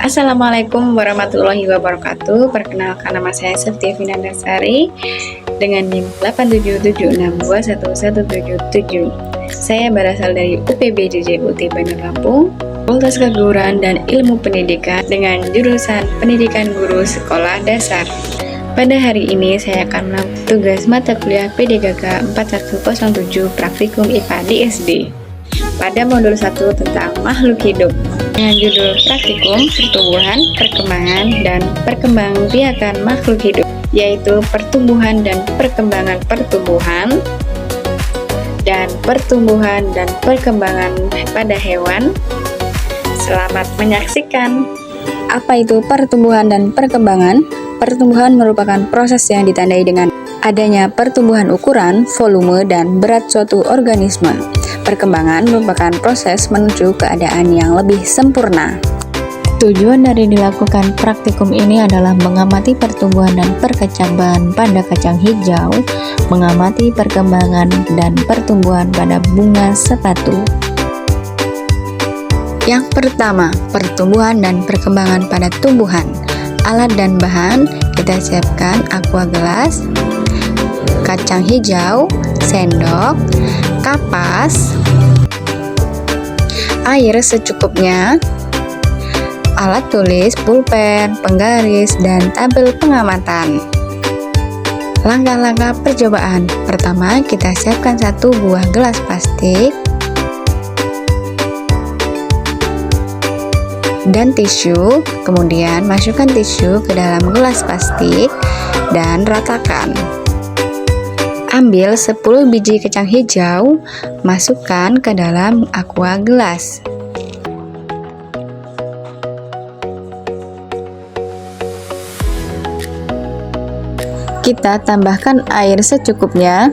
Assalamualaikum warahmatullahi wabarakatuh. Perkenalkan, nama saya Septia Vinandasari dengan NIM 87762117. Saya berasal dari UPBJJUT Bandar Lampung, Fakultas Keguruan dan Ilmu Pendidikan dengan jurusan Pendidikan Guru Sekolah Dasar. Pada hari ini saya akan melakukan tugas mata kuliah PDGK 4107 Praktikum IPA di SD pada modul 1 tentang makhluk hidup dengan judul Praktikum Pertumbuhan, Perkembangan, dan Perkembangbiakan Makhluk Hidup, yaitu pertumbuhan dan perkembangan pertumbuhan dan pertumbuhan dan perkembangan pada hewan. Selamat menyaksikan. Apa itu pertumbuhan dan perkembangan? Pertumbuhan merupakan proses yang ditandai dengan adanya pertumbuhan ukuran, volume, dan berat suatu organisme. Perkembangan merupakan proses menuju keadaan yang lebih sempurna. Tujuan dari dilakukan praktikum ini adalah mengamati pertumbuhan dan perkecambahan pada kacang hijau, mengamati perkembangan dan pertumbuhan pada bunga sepatu. Yang pertama, pertumbuhan dan perkembangan pada tumbuhan. Alat dan bahan kita siapkan aqua gelas, kacang hijau, sendok, kapas, air secukupnya, alat tulis, pulpen, penggaris, dan tabel pengamatan. Langkah-langkah percobaan. Pertama, kita siapkan 1 buah gelas plastik dan tisu. Kemudian masukkan tisu ke dalam gelas plastik dan ratakan. Ambil 10 biji kacang hijau, masukkan ke dalam aqua gelas. Kita tambahkan air secukupnya.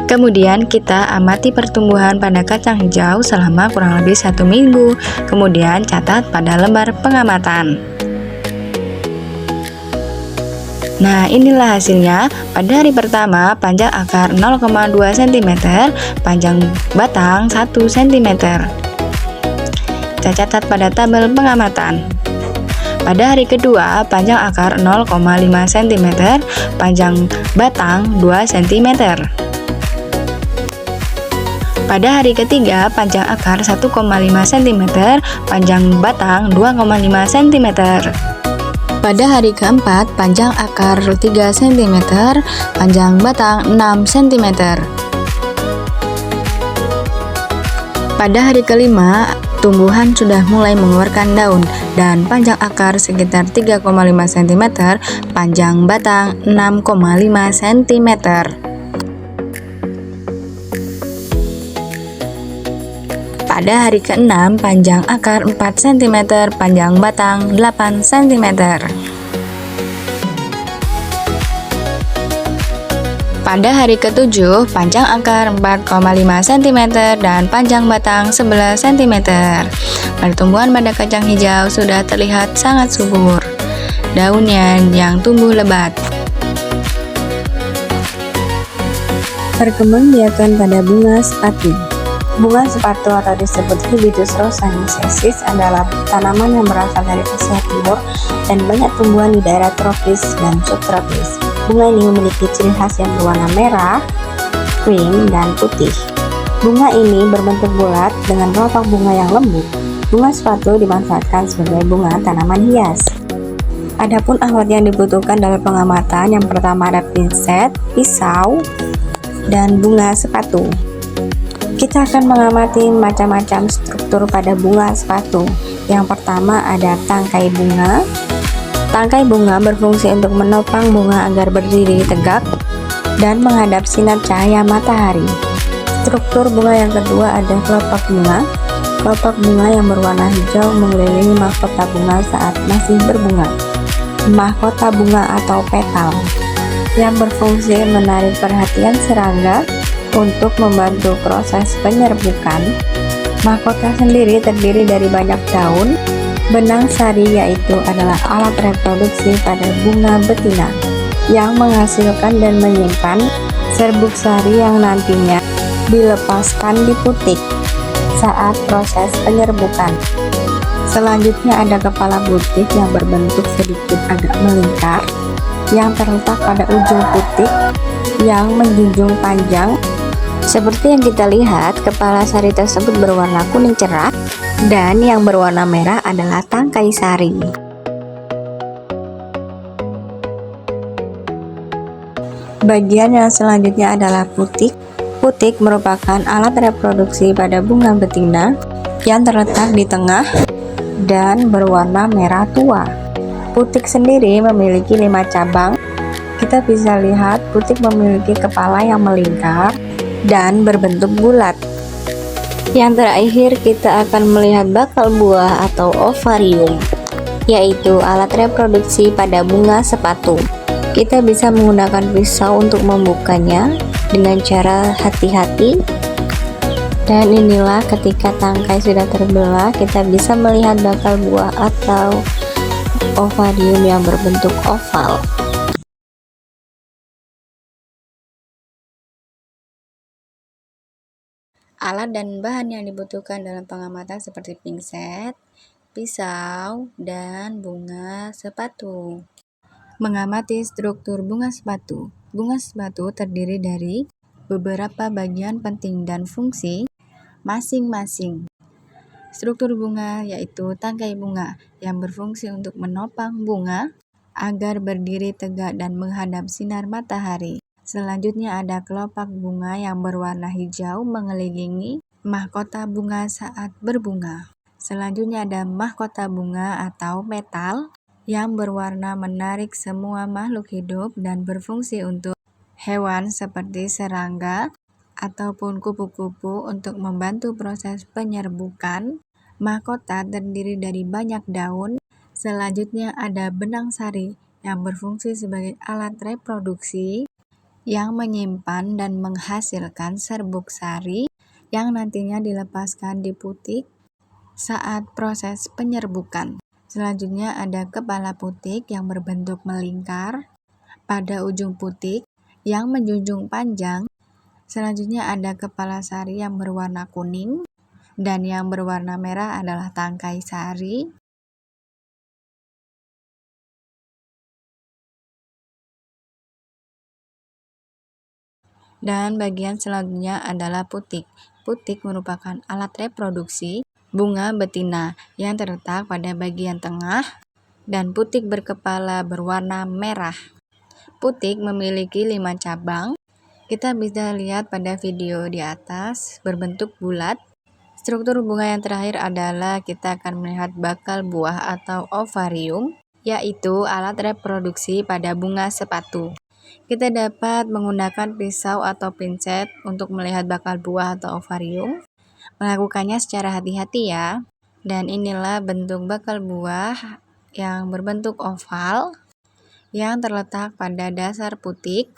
Kemudian kita amati pertumbuhan pada kacang hijau selama kurang lebih 1 minggu. Kemudian catat pada lembar pengamatan. Nah, inilah hasilnya. Pada hari pertama, panjang akar 0,2 cm, panjang batang 1 cm. Kita catat pada tabel pengamatan. Pada hari kedua, panjang akar 0,5 cm, panjang batang 2 cm. Pada hari ketiga, panjang akar 1,5 cm, panjang batang 2,5 cm. Pada hari keempat, panjang akar 3 cm, panjang batang 6 cm. Pada hari kelima, tumbuhan sudah mulai mengeluarkan daun dan panjang akar sekitar 3,5 cm, panjang batang 6,5 cm. Pada hari ke-6, panjang akar 4 cm, panjang batang 8 cm. Pada hari ke-7, panjang akar 4,5 cm dan panjang batang 11 cm. Pertumbuhan pada kacang hijau sudah terlihat sangat subur. Daunnya yang tumbuh lebat. Perkembangbiakan pada bunga sepatu. Bunga sepatu atau disebut Hibiscus rosaceae adalah tanaman yang berasal dari Asia Timur dan banyak tumbuhan di daerah tropis dan subtropis. Bunga ini memiliki ciri khas yang berwarna merah, krim, dan putih. Bunga ini berbentuk bulat dengan kelopak bunga yang lembut. Bunga sepatu dimanfaatkan sebagai bunga tanaman hias. Adapun alat yang dibutuhkan dalam pengamatan, yang pertama ada pinset, pisau, dan bunga sepatu. Kita akan mengamati macam-macam struktur pada bunga sepatu. Yang pertama ada tangkai bunga. Tangkai bunga berfungsi untuk menopang bunga agar berdiri tegak dan menghadap sinar cahaya matahari. Struktur bunga yang kedua ada kelopak bunga. Kelopak bunga yang berwarna hijau mengelilingi mahkota bunga saat masih berbunga. Mahkota bunga atau petal yang berfungsi menarik perhatian serangga untuk membantu proses penyerbukan. Mahkota sendiri terdiri dari banyak daun. Benang sari yaitu adalah alat reproduksi pada bunga betina yang menghasilkan dan menyimpan serbuk sari yang nantinya dilepaskan di putik saat proses penyerbukan. Selanjutnya ada kepala butik yang berbentuk sedikit agak melingkar yang terletak pada ujung putik yang menjunjung panjang. Seperti yang kita lihat, kepala sari tersebut berwarna kuning cerah dan yang berwarna merah adalah tangkai sari. Bagian yang selanjutnya adalah putik. Putik merupakan alat reproduksi pada bunga betina yang terletak di tengah dan berwarna merah tua. Putik sendiri memiliki 5 cabang. Kita bisa lihat putik memiliki kepala yang melingkar dan berbentuk bulat. Yang terakhir kita akan melihat bakal buah atau ovarium, yaitu alat reproduksi pada bunga sepatu. Kita bisa menggunakan pisau untuk membukanya dengan cara hati-hati. Dan inilah ketika tangkai sudah terbelah, kita bisa melihat bakal buah atau ovarium yang berbentuk oval. Alat dan bahan yang dibutuhkan dalam pengamatan seperti pinset, pisau, dan bunga sepatu. Mengamati struktur bunga sepatu. Bunga sepatu terdiri dari beberapa bagian penting dan fungsi masing-masing. Struktur bunga yaitu tangkai bunga yang berfungsi untuk menopang bunga agar berdiri tegak dan menghadap sinar matahari. Selanjutnya ada kelopak bunga yang berwarna hijau mengelilingi mahkota bunga saat berbunga. Selanjutnya ada mahkota bunga atau petal yang berwarna menarik semua makhluk hidup dan berfungsi untuk hewan seperti serangga ataupun kupu-kupu untuk membantu proses penyerbukan. Mahkota terdiri dari banyak daun. Selanjutnya ada benang sari yang berfungsi sebagai alat reproduksi yang menyimpan dan menghasilkan serbuk sari yang nantinya dilepaskan di putik saat proses penyerbukan. Selanjutnya ada kepala putik yang berbentuk melingkar pada ujung putik yang menjunjung panjang. Selanjutnya ada kepala sari yang berwarna kuning dan yang berwarna merah adalah tangkai sari. Dan bagian selanjutnya adalah putik. Putik merupakan alat reproduksi bunga betina yang terletak pada bagian tengah dan putik berkepala berwarna merah. Putik memiliki 5 cabang. Kita bisa lihat pada video di atas berbentuk bulat. Struktur bunga yang terakhir adalah kita akan melihat bakal buah atau ovarium, yaitu alat reproduksi pada bunga sepatu. Kita dapat menggunakan pisau atau pinset untuk melihat bakal buah atau ovarium. Melakukannya secara hati-hati ya. Dan inilah bentuk bakal buah yang berbentuk oval yang terletak pada dasar putik.